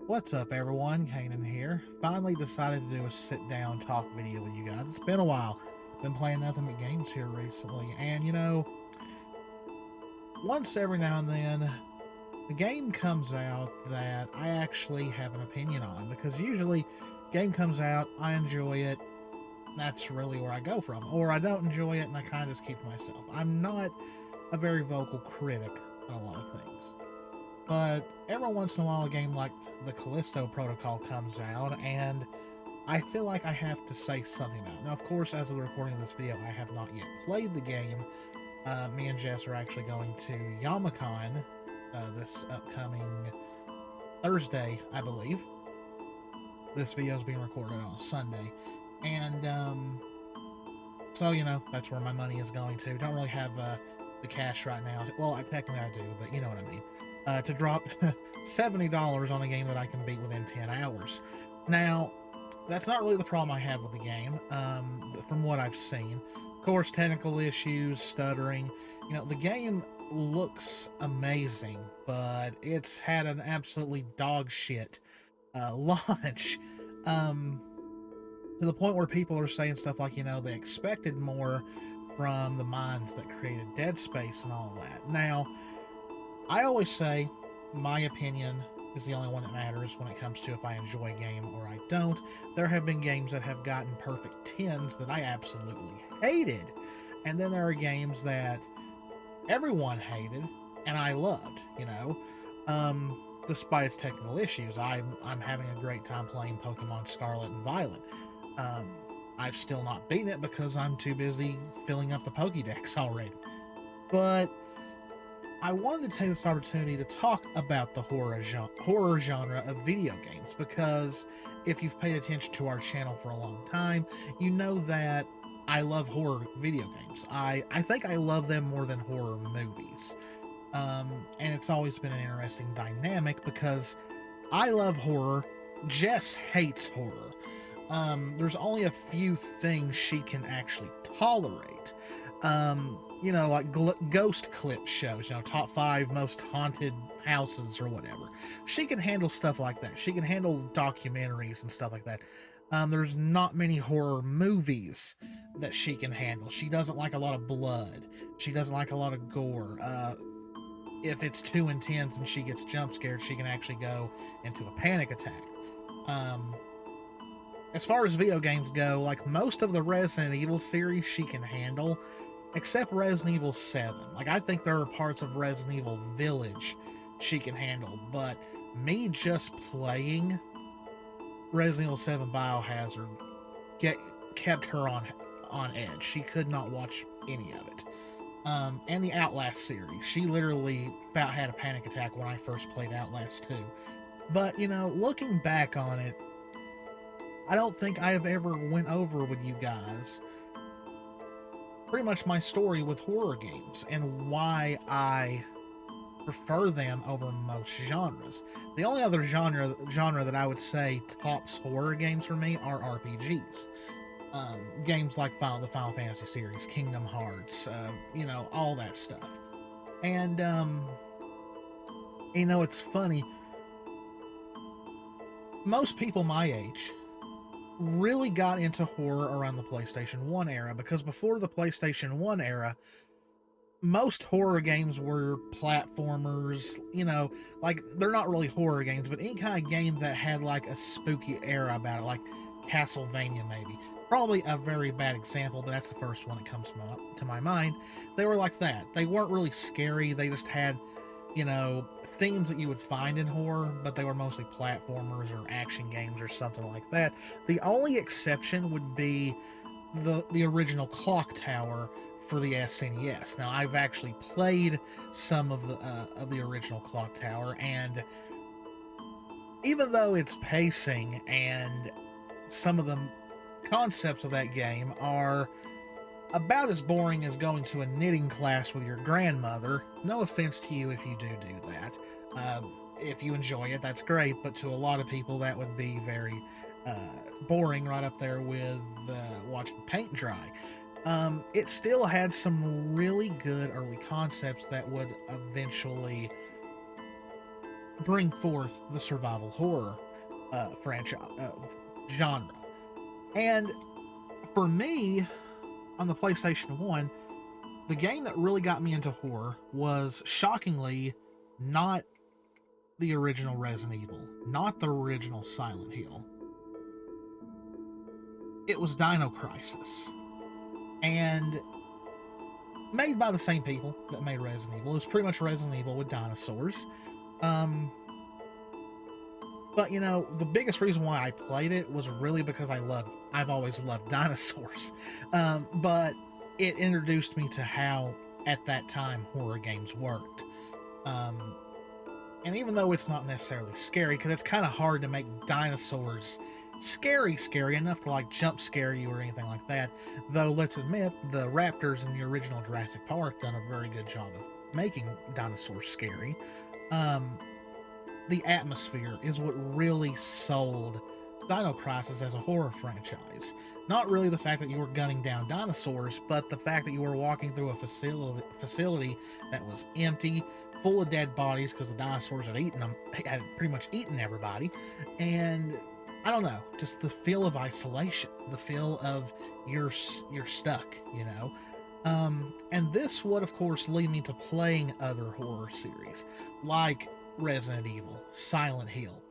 What's up, everyone? Kanan here. Finally decided to do a sit-down talk video with you guys. It's been a while. Been playing nothing but games here recently, and once every now and then, a game comes out that I actually have an opinion on, because usually, game comes out, I enjoy it, that's really where I go from, or I don't enjoy it and I kind of just keep to myself. I'm not a very vocal critic on a lot of things. But every once in a while, a game like the Callisto Protocol comes out, and I feel like I have to say something about it. Now, of course, as of the recording of this video, I have not yet played the game. Me and Jess are actually going to Yamacon this upcoming Thursday, I believe. This video is being recorded on a Sunday. And, so, that's where my money is going to. Don't really have the cash right now. Well, technically I do, but you know what I mean. To drop $70 on a game that I can beat within 10 hours. Now, that's not really the problem I have with the game, from what I've seen. Of course, technical issues, stuttering. The game looks amazing, but it's had an absolutely dog shit launch. To the point where people are saying stuff like, they expected more from the minds that created Dead Space and all that. Now, I always say my opinion is the only one that matters when it comes to if I enjoy a game or I don't. There have been games that have gotten perfect 10s that I absolutely hated. And then there are games that everyone hated and I loved, despite its technical issues. I'm having a great time playing Pokemon Scarlet and Violet. I've still not beaten it because I'm too busy filling up the Pokédex already. But I wanted to take this opportunity to talk about the horror genre of video games, because if you've paid attention to our channel for a long time, you know that I love horror video games. I think I love them more than horror movies. And it's always been an interesting dynamic because I love horror, Jess hates horror. There's only a few things she can actually tolerate. Like ghost clip shows, top 5 most haunted houses or whatever. She can handle stuff like that. She can handle documentaries and stuff like that. There's not many horror movies that she can handle. She doesn't like a lot of blood. She doesn't like a lot of gore. If it's too intense and she gets jump scared, she can actually go into a panic attack. As far as video games go, like most of the Resident Evil series she can handle, except Resident Evil 7. Like, I think there are parts of Resident Evil Village she can handle, but me just playing Resident Evil 7 Biohazard kept her on edge. She could not watch any of it. And the Outlast series. She literally about had a panic attack when I first played Outlast 2. But, looking back on it, I don't think I have ever went over with you guys pretty much my story with horror games and why I prefer them over most genres. The only other genre that I would say tops horror games for me are RPGs. Games like the Final Fantasy series, Kingdom Hearts, all that stuff. And, it's funny. Most people my age really got into horror around the PlayStation 1 era, because before the PlayStation 1 era, most horror games were platformers, like, they're not really horror games, but any kind of game that had like a spooky era about it, like Castlevania maybe. Probably a very bad example, but that's the first one that comes to my mind. They were like that. They weren't really scary. They just had, themes that you would find in horror, but they were mostly platformers or action games or something like that. The only exception would be the original Clock Tower for the SNES. Now, I've actually played some of the original Clock Tower, and even though its pacing and some of the concepts of that game are about as boring as going to a knitting class with your grandmother. No offense to you if you do that. If you enjoy it, that's great, but to a lot of people that would be very boring, right up there with watching paint dry. It still had some really good early concepts that would eventually bring forth the survival horror franchise genre. And for me, on the PlayStation 1, the game that really got me into horror was, shockingly, not the original Resident Evil, not the original Silent Hill. It was Dino Crisis. And made by the same people that made Resident Evil. It was pretty much Resident Evil with dinosaurs. But you know, the biggest reason why I played it was really because I've always loved dinosaurs. But it introduced me to how, at that time, horror games worked. And even though it's not necessarily scary, because it's kind of hard to make dinosaurs scary enough to like jump scare you or anything like that. Though let's admit, the raptors in the original Jurassic Park done a very good job of making dinosaurs scary. The atmosphere is what really sold Dino Crisis as a horror franchise. Not really the fact that you were gunning down dinosaurs, but the fact that you were walking through a facility that was empty, full of dead bodies because the dinosaurs had pretty much eaten everybody. And I don't know, just the feel of isolation, the feel of you're stuck, you know. And this would, of course, lead me to playing other horror series like Resident Evil, Silent Hill,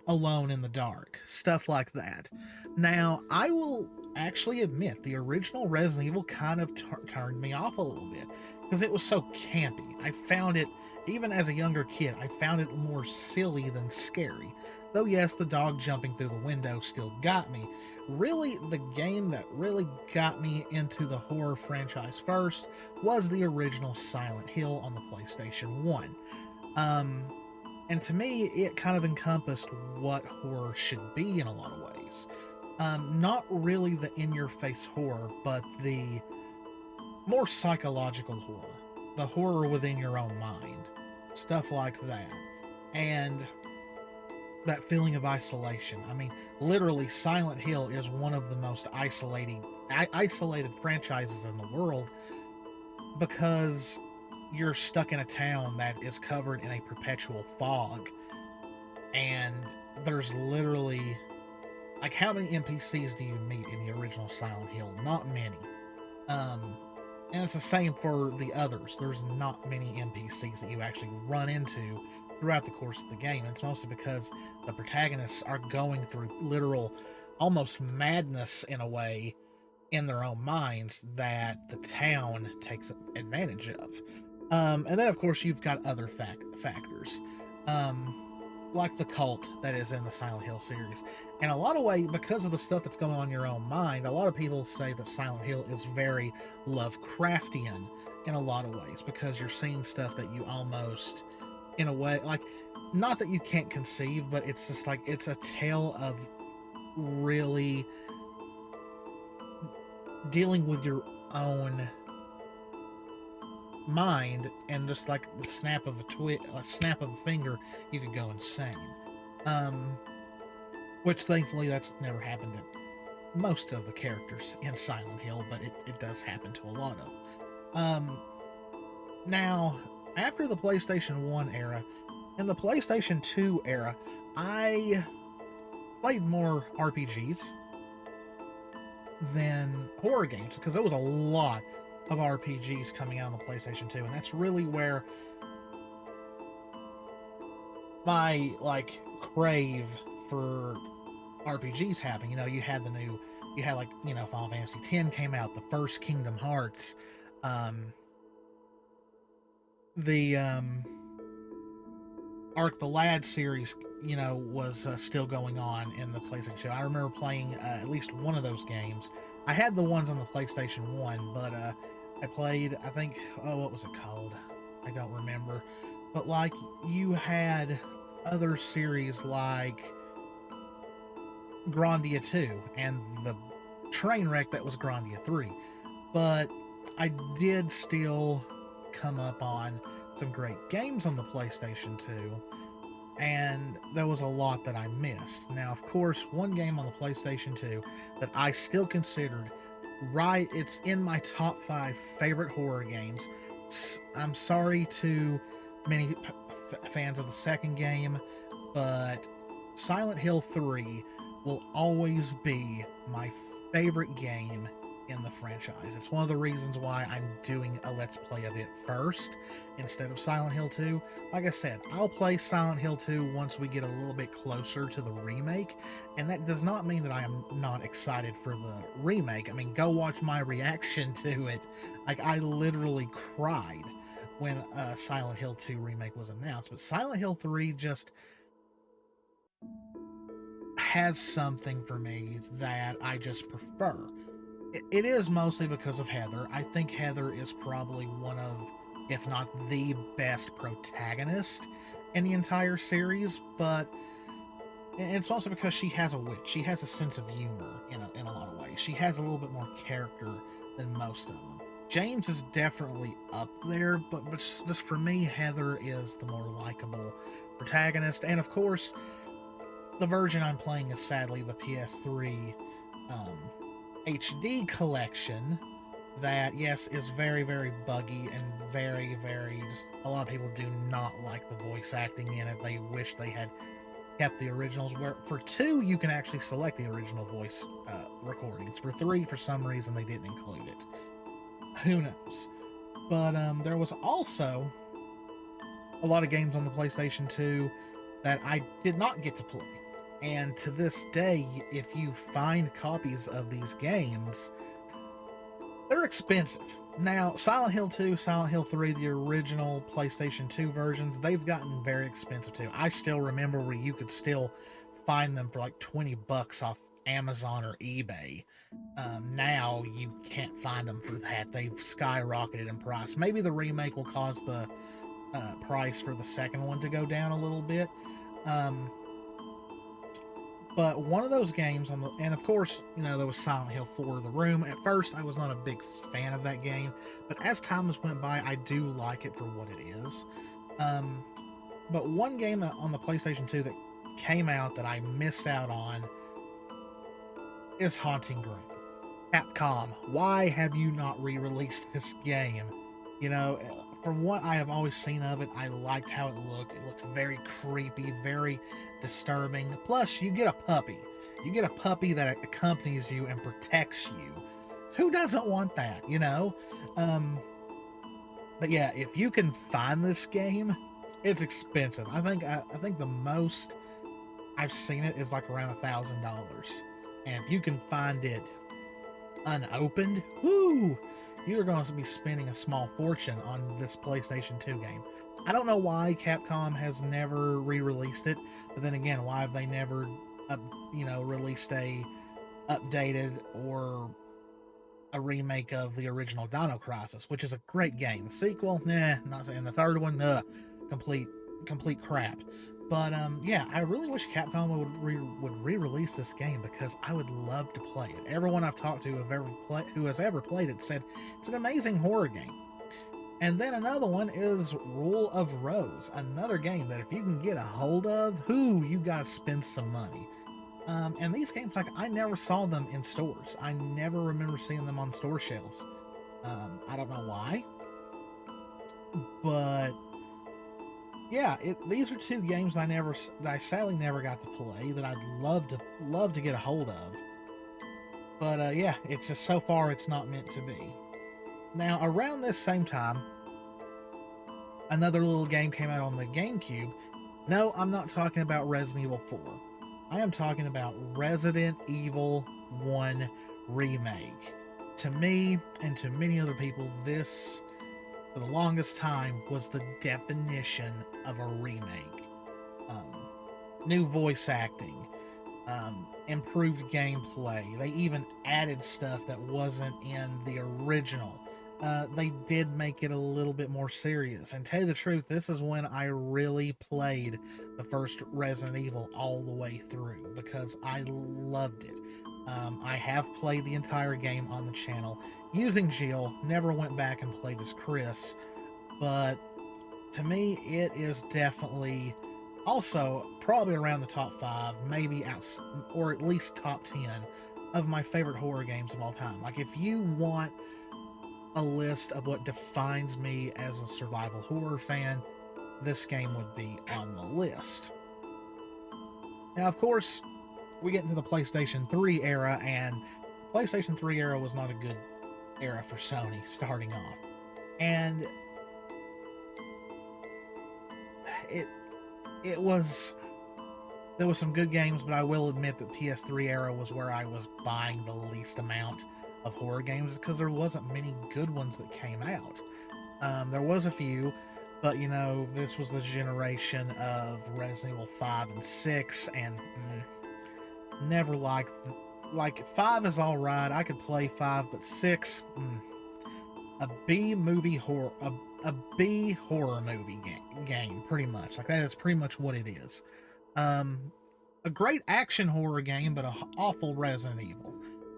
Alone in the Dark, stuff like that. Now, I will actually admit the original Resident Evil kind of turned me off a little bit because it was so campy. I found it, even as a younger kid, I found it more silly than scary. Though yes, the dog jumping through the window still got me. Really, the game that really got me into the horror franchise first was the original Silent Hill on the PlayStation 1. And to me, it kind of encompassed what horror should be in a lot of ways. Not really the in-your-face horror, but the more psychological horror. The horror within your own mind. Stuff like that. And that feeling of isolation. I mean, literally, Silent Hill is one of the most isolated franchises in the world because you're stuck in a town that is covered in a perpetual fog, and there's literally, like, how many NPCs do you meet in the original Silent Hill? Not many. And it's the same for the others. There's not many NPCs that you actually run into throughout the course of the game. It's mostly because the protagonists are going through literal, almost madness in a way, in their own minds that the town takes advantage of. And then, of course, you've got other factors, like the cult that is in the Silent Hill series. And a lot of ways, because of the stuff that's going on in your own mind, a lot of people say that Silent Hill is very Lovecraftian in a lot of ways, because you're seeing stuff that you almost, in a way, like, not that you can't conceive, but it's just like, it's a tale of really dealing with your own mind, and just like the snap of a finger, you could go insane. Which thankfully that's never happened to most of the characters in Silent Hill, but it does happen to a lot of. Now, after the PlayStation 1 era, in the PlayStation 2 era, I played more RPGs than horror games, because there was a lot of RPGs coming out on the PlayStation 2, and that's really where my, like, crave for RPGs happened. You know, you had like, you know, Final Fantasy X came out, the first Kingdom Hearts, the Ark the Lad series, you know, was still going on in the PlayStation 2. I remember playing at least one of those games. I had the ones on the PlayStation 1, but I played, I think, what was it called? I don't remember. But, like, you had other series like Grandia 2 and the train wreck that was Grandia 3. But I did still come up on some great games on the PlayStation 2, and there was a lot that I missed. Now, of course, one game on the PlayStation 2 that I still considered, it's in my top 5 favorite horror games. I'm sorry to many fans of the second game, but Silent Hill 3 will always be my favorite game in the franchise. It's one of the reasons why I'm doing a Let's Play of it first instead of Silent Hill 2. Like I said, I'll play Silent Hill 2 once we get a little bit closer to the remake, and that does not mean that I am not excited for the remake. I mean, go watch my reaction to it. Like, I literally cried when Silent Hill 2 remake was announced, but Silent Hill 3 just has something for me that I just prefer. It is mostly because of Heather. I think Heather is probably one of, if not the best protagonist in the entire series, but it's mostly because she has a wit. She has a sense of humor in a lot of ways. She has a little bit more character than most of them. James is definitely up there, but just for me, Heather is the more likable protagonist. And of course, the version I'm playing is sadly the PS3 HD collection that, yes, is very, very buggy and very, very, just a lot of people do not like the voice acting in it. They wish they had kept the originals. Where for 2, you can actually select the original voice recordings. For 3, for some reason, they didn't include it. Who knows? But there was also a lot of games on the PlayStation 2 that I did not get to play. And to this day, if you find copies of these games, they're expensive. Now, Silent Hill 2, Silent Hill 3, the original PlayStation 2 versions, they've gotten very expensive too. I still remember where you could still find them for like 20 bucks off Amazon or eBay. Now you can't find them for that. They've skyrocketed in price. Maybe the remake will cause the price for the second one to go down a little bit. But one of those games and of course, you know, there was Silent Hill 4, The Room. At first, I was not a big fan of that game, but as time has went by, I do like it for what it is. But one game on the PlayStation 2 that came out that I missed out on is Haunting Ground. Capcom, why have you not re-released this game? You know, from what I have always seen of it, I liked how it looked. It looked very creepy, very disturbing. Plus, you get a puppy. You get a puppy that accompanies you and protects you. Who doesn't want that, you know? But yeah, if you can find this game, it's expensive. I think the most I've seen it is like around $1,000. And if you can find it unopened, whoo, you're going to be spending a small fortune on this PlayStation 2 game. I don't know why Capcom has never re-released it, but then again, why have they never, released a updated or a remake of the original Dino Crisis, which is a great game. The sequel, nah, not saying. The third one, complete crap. But yeah, I really wish Capcom would re-release this game because I would love to play it. Everyone I've talked to who has ever played it said it's an amazing horror game. And then another one is Rule of Rose, another game that if you can get a hold of, you gotta spend some money. And these games, like, I never saw them in stores. I never remember seeing them on store shelves. I don't know why, but yeah, these are two games that I sadly never got to play that I'd love to get a hold of. But yeah, it's just so far it's not meant to be. Now, around this same time, another little game came out on the GameCube. No, I'm not talking about Resident Evil 4. I am talking about Resident Evil 1 Remake. To me, and to many other people, this, for the longest time, was the definition of a remake. New voice acting, improved gameplay. They even added stuff that wasn't in the original. They did make it a little bit more serious. And tell you the truth, this is when I really played the first Resident Evil all the way through because I loved it. I have played the entire game on the channel using Jill, never went back and played as Chris, but to me, it is definitely also probably around the top 5, maybe out, or at least top 10 of my favorite horror games of all time. Like, if you want a list of what defines me as a survival horror fan, this game would be on the list. Now, of course, we get into the PlayStation 3 era, and the PlayStation 3 era was not a good era for Sony starting off. And it was, there was some good games, but I will admit that PS3 era was where I was buying the least amount of horror games because there wasn't many good ones that came out. There was a few, but you know, this was the generation of Resident Evil 5 and 6, and never liked like 5 is all right. I could play 5, but 6, a B movie horror, a B horror movie game, pretty much. Like that is pretty much what it is. A great action horror game, but a awful Resident Evil.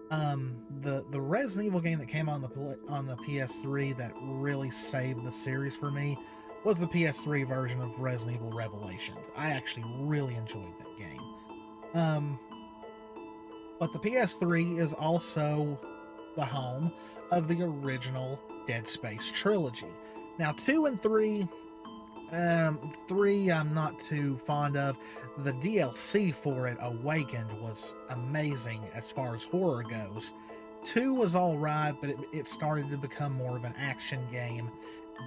The Resident Evil game that came on the PS3 that really saved the series for me was the PS3 version of Resident Evil Revelations. I actually really enjoyed that game. But the PS3 is also the home of the original Dead Space trilogy. Now, 2 and 3, 3 I'm not too fond of. The DLC for it, Awakened, was amazing as far as horror goes. 2 was alright, but it started to become more of an action game.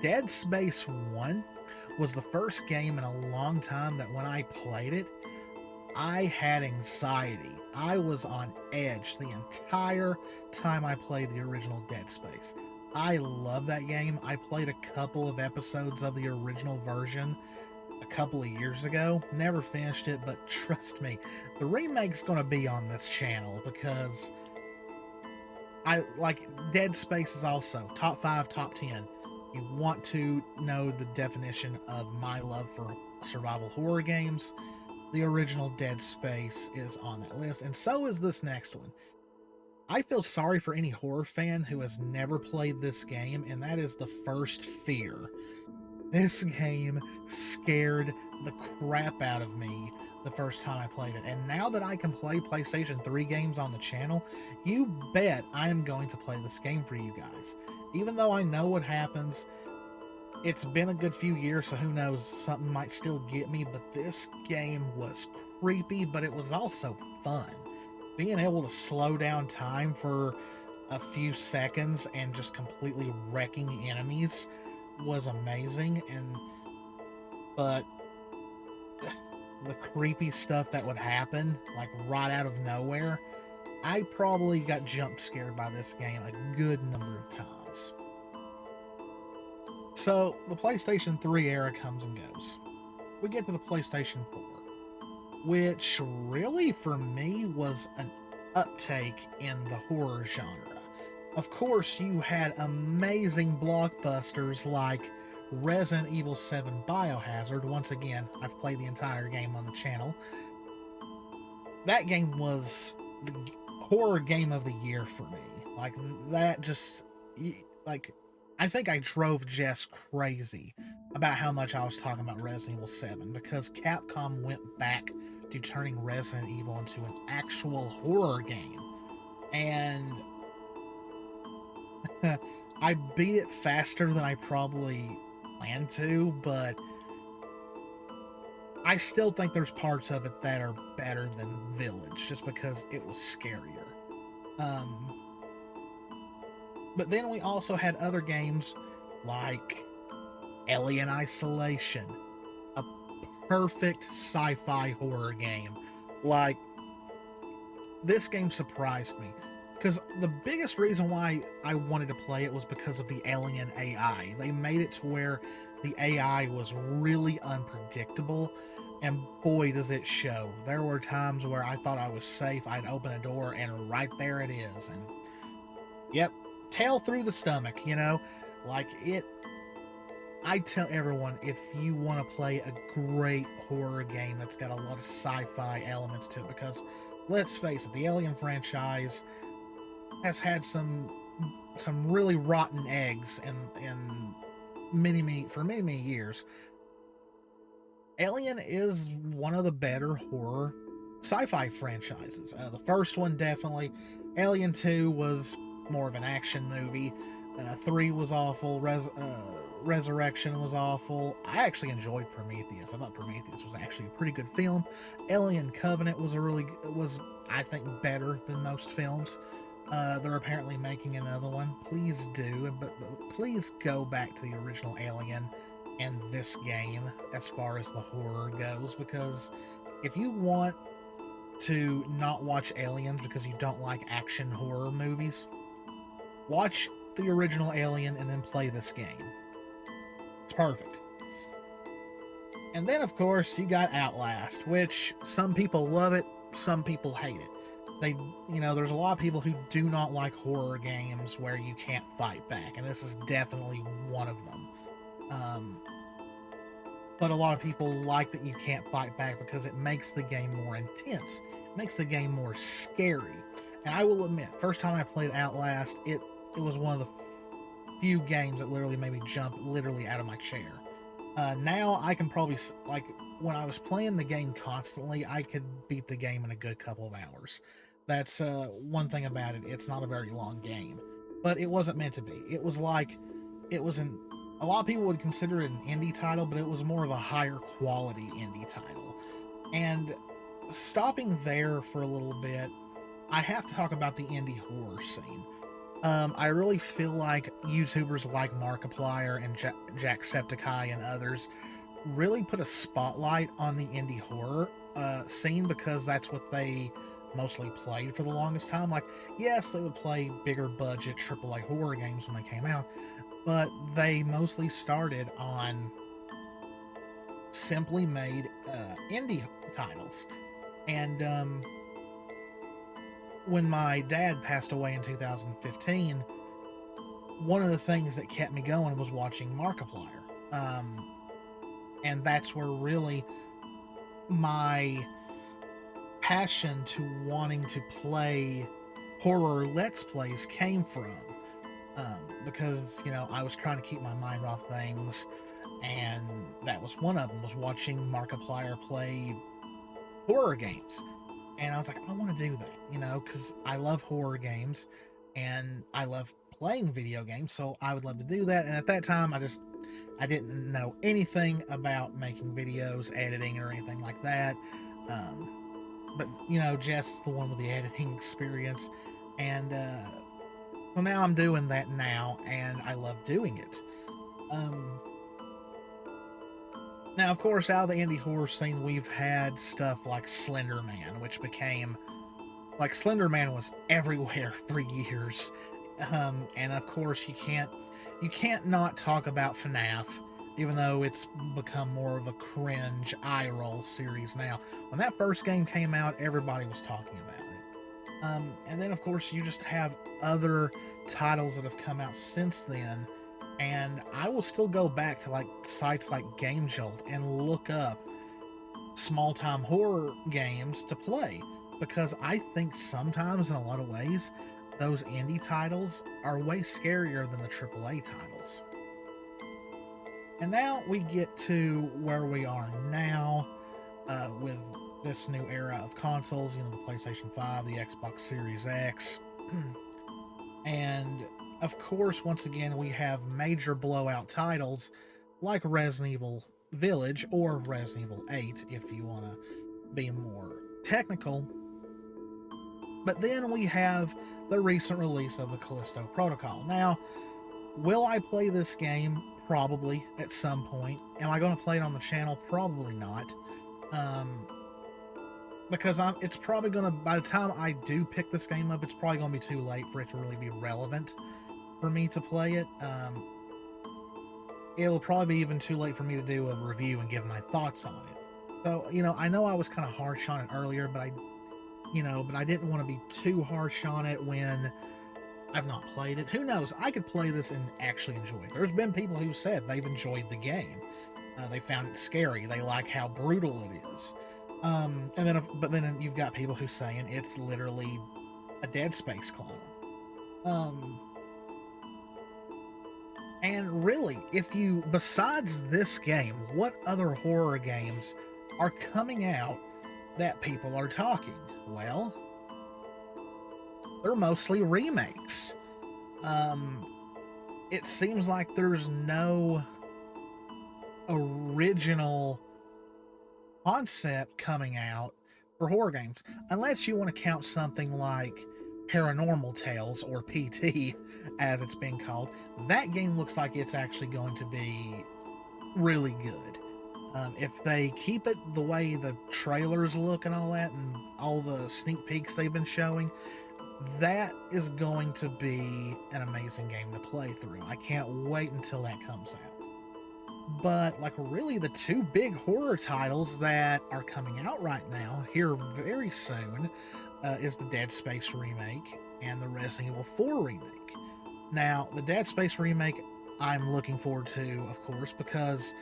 Dead Space 1 was the first game in a long time that when I played it, I had anxiety. I was on edge the entire time I played the original Dead Space. I love that game. I played a couple of episodes of the original version a couple of years ago. Never finished it, but trust me, the remake's going to be on this channel because I like Dead Space is also top 5, top 10. You want to know the definition of my love for survival horror games, the original Dead Space is on that list, and so is this next one. I feel sorry for any horror fan who has never played this game, and that is the First Fear. This game scared the crap out of me the first time I played it, and now that I can play PlayStation 3 games on the channel, you bet I am going to play this game for you guys. Even though I know what happens, it's been a good few years, so who knows, something might still get me, but this game was creepy, but it was also fun. Being able to slow down time for a few seconds and just completely wrecking enemies was amazing, but the creepy stuff that would happen, like right out of nowhere, I probably got jump scared by this game a good number of times. So, the PlayStation 3 era comes and goes. We get to the PlayStation 4, which really, for me, was an uptake in the horror genre. Of course, you had amazing blockbusters like Resident Evil 7 Biohazard. Once again, I've played the entire game on the channel. That game was the horror game of the year for me. Like, that just, like, I think I drove Jess crazy about how much I was talking about Resident Evil 7 because Capcom went back to turning Resident Evil into an actual horror game. And I beat it faster than I probably planned to, but I still think there's parts of it that are better than Village just because it was scarier. But then we also had other games like Alien Isolation, a perfect sci-fi horror game. Like, this game surprised me because the biggest reason why I wanted to play it was because of the Alien AI. They made it to where the AI was really unpredictable, and boy does it show. There were times where I thought I was safe, I'd open a door and right there it is, and yep, tail through the stomach, you know, like it. I tell everyone, if you want to play a great horror game that's got a lot of sci-fi elements to it, because let's face it, the Alien franchise has had some really rotten eggs in many years. Alien is one of the better horror sci-fi franchises. The first one definitely. Alien 2 was more of an action movie. 3 was awful. Resurrection was awful. I actually enjoyed Prometheus. I thought Prometheus was actually a pretty good film. Alien Covenant was I think better than most films. They're apparently making another one. Please do, but please go back to the original Alien and this game as far as the horror goes, because if you want to not watch Aliens because you don't like action horror movies, watch the original Alien and then play this game. It's perfect. And then, of course, you got Outlast, which some people love it, some people hate it. There's a lot of people who do not like horror games where you can't fight back, and this is definitely one of them. But a lot of people like that you can't fight back because it makes the game more intense. It makes the game more scary. And I will admit, first time I played Outlast, it was one of the few games that literally made me jump literally out of my chair. Now I can probably, like, when I was playing the game constantly, I could beat the game in a good couple of hours. That's one thing about it. It's not a very long game, but it wasn't meant to be. A lot of people would consider it an indie title, but it was more of a higher quality indie title. And stopping there for a little bit, I have to talk about the indie horror scene. I really feel like YouTubers like Markiplier and Jacksepticeye and others really put a spotlight on the indie horror scene because that's what they mostly played for the longest time. Like, yes, they would play bigger budget AAA horror games when they came out, but they mostly started on simply made indie titles. And when my dad passed away in 2015, one of the things that kept me going was watching Markiplier. And that's where really my passion to wanting to play horror Let's Plays came from. Because, I was trying to keep my mind off things, and that was one of them, was watching Markiplier play horror games. And I was like, I want to do that, because I love horror games, and I love playing video games, so I would love to do that. And at that time, I didn't know anything about making videos, editing, or anything like that. But, Jess is the one with the editing experience, and so now I'm doing that now, and I love doing it. Now, of course, out of the indie horror scene, we've had stuff like Slender Man, which became, like, Slender Man was everywhere for years. And of course, you can't not talk about FNAF, even though it's become more of a cringe eye roll series now. When that first game came out, everybody was talking about it. And then, of course, you just have other titles that have come out since then, and I will still go back to like sites like Game Jolt and look up small-time horror games to play, because I think sometimes, in a lot of ways, those indie titles are way scarier than the AAA titles. And now we get to where we are now with this new era of consoles, the PlayStation 5, the Xbox Series X. And of course, once again, we have major blowout titles like Resident Evil Village, or Resident Evil 8 if you want to be more technical. But then we have the recent release of the Callisto Protocol. Now, will I play this game? Probably at some point. Am I going to play it on the channel? Probably not. Because it's probably going to, by the time I do pick this game up, it's probably going to be too late for it to really be relevant for me to play it. It'll probably be even too late for me to do a review and give my thoughts on it. So, I know I was kind of harsh on it earlier, but I didn't want to be too harsh on it when I've not played it. Who knows? I could play this and actually enjoy it. There's been people who said they've enjoyed the game. They found it scary. They like how brutal it is. But then you've got people who saying it's literally a Dead Space clone. And really, besides this game, what other horror games are coming out that people are talking? Well, they're mostly remakes. It seems like there's no original concept coming out for horror games, unless you want to count something like Paranormal Tales, or PT as it's being called. That game looks like it's actually going to be really good. If they keep it the way the trailers look and all that, and all the sneak peeks they've been showing, that is going to be an amazing game to play through. I can't wait until that comes out. But like, really, the two big horror titles that are coming out right now here very soon is the Dead Space remake and the Resident Evil 4 remake. Now, the Dead Space remake I'm looking forward to, of course, because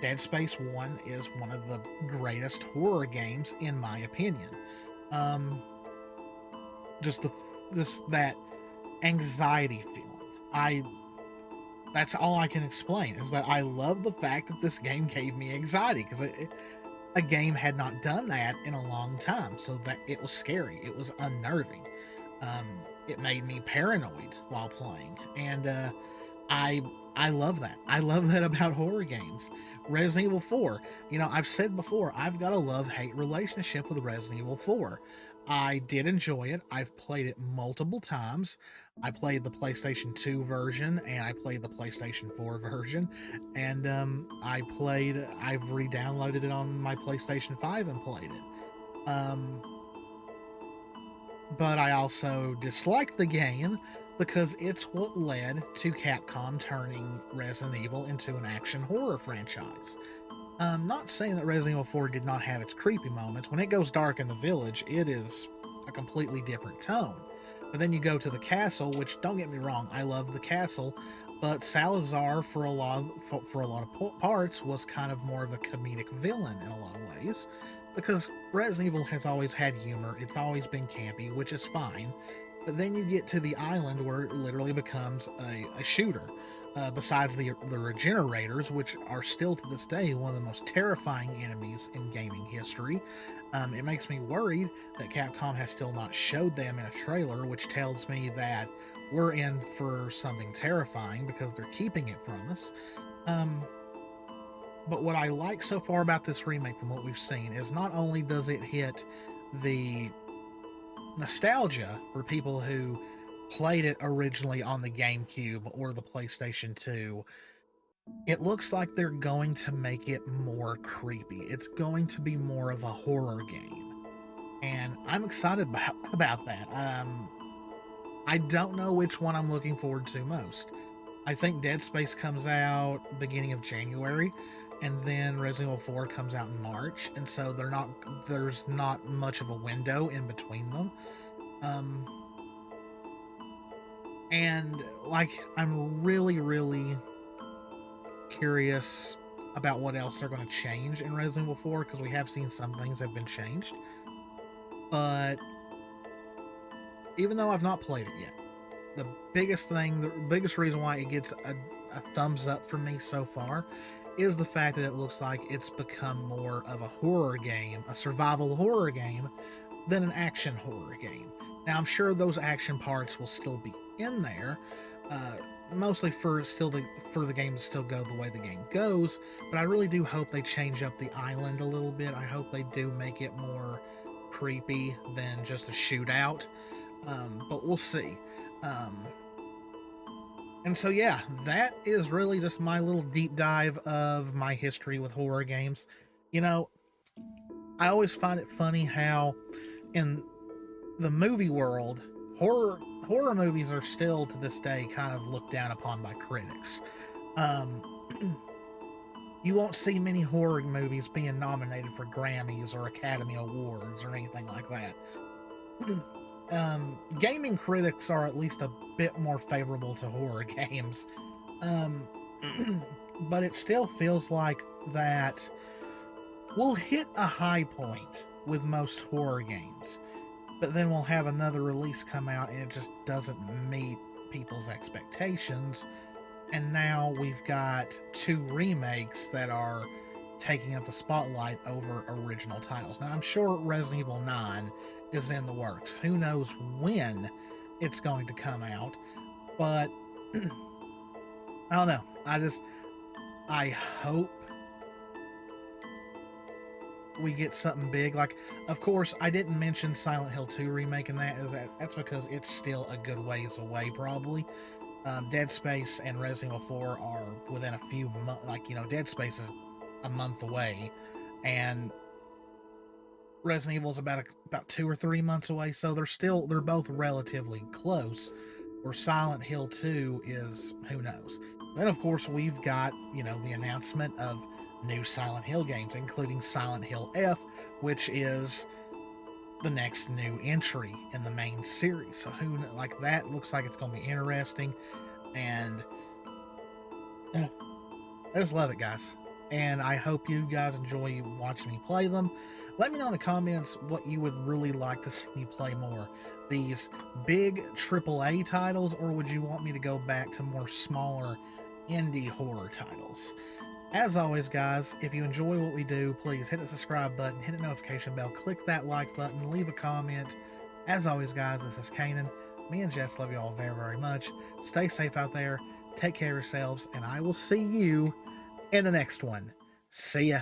Dead Space 1 is one of the greatest horror games in my opinion. Um, just that anxiety feeling. I That's all I can explain, is that I love the fact that this game gave me anxiety, because a game had not done that in a long time. So that it was scary, it was unnerving. Um, it made me paranoid while playing, and I I love that. I love that about horror games. Resident Evil 4. You know, I've said before, I've got a love-hate relationship with Resident Evil 4. I did enjoy it. I've played it multiple times. I played the PlayStation 2 version and I played the PlayStation 4 version. And I've re-downloaded it on my PlayStation 5 and played it. But I also dislike the game because it's what led to Capcom turning Resident Evil into an action horror franchise. I'm not saying that Resident Evil 4 did not have its creepy moments. When it goes dark in the village, it is a completely different tone. But then you go to the castle, which, don't get me wrong, I love the castle, but Salazar for a lot of parts was kind of more of a comedic villain in a lot of ways, because Resident Evil has always had humor. It's always been campy, which is fine. But then you get to the island where it literally becomes a shooter. Besides the regenerators, which are still to this day one of the most terrifying enemies in gaming history. It makes me worried that Capcom has still not showed them in a trailer, which tells me that we're in for something terrifying because they're keeping it from us. But what I like so far about this remake from what we've seen is not only does it hit the nostalgia for people who played it originally on the GameCube or the PlayStation 2, it looks like they're going to make it more creepy. It's going to be more of a horror game. And I'm excited about that. I don't know which one I'm looking forward to most. I think Dead Space comes out beginning of January, and then Resident Evil 4 comes out in March, and so there's not much of a window in between them. And like, I'm really, really curious about what else they're going to change in Resident Evil 4, because we have seen some things have been changed. But even though I've not played it yet, the biggest reason why it gets a thumbs up from me so far is the fact that it looks like it's become more of a horror game, a survival horror game, than an action horror game. Now, I'm sure those action parts will still be in there, mostly for the game to still go the way the game goes, but I really do hope they change up the island a little bit. I hope they do make it more creepy than just a shootout, but we'll see. And so, yeah, that is really just my little deep dive of my history with horror games. You know, I always find it funny how in the movie world, horror movies are still to this day kind of looked down upon by critics. You won't see many horror movies being nominated for Grammys or Academy Awards or anything like that. Gaming critics are at least a bit more favorable to horror games. But it still feels like that we'll hit a high point with most horror games, but then we'll have another release come out and it just doesn't meet people's expectations. And now we've got 2 remakes that are taking up the spotlight over original titles. Now, I'm sure Resident Evil 9 is in the works. Who knows when it's going to come out, but I don't know. I hope we get something big. Like, of course, I didn't mention Silent Hill 2 remake, and that's because it's still a good ways away, probably. Dead Space and Resident Evil 4 are within a few months. Like, Dead Space is a month away, and Resident Evil is about 2 or 3 months away. So they're both relatively close. Where Silent Hill 2 is, who knows. Then, of course, we've got the announcement of new Silent Hill games, including Silent Hill F, which is the next new entry in the main series. So that looks like it's going to be interesting, and I just love it, guys. And I hope you guys enjoy watching me play them. Let me know in the comments what you would really like to see me play more. These big AAA titles, or would you want me to go back to more smaller indie horror titles? As always, guys, if you enjoy what we do, please hit the subscribe button, hit the notification bell, click that like button, leave a comment. As always, guys, this is Kanan. Me and Jess love you all very, very much. Stay safe out there. Take care of yourselves, and I will see you in the next one. See ya.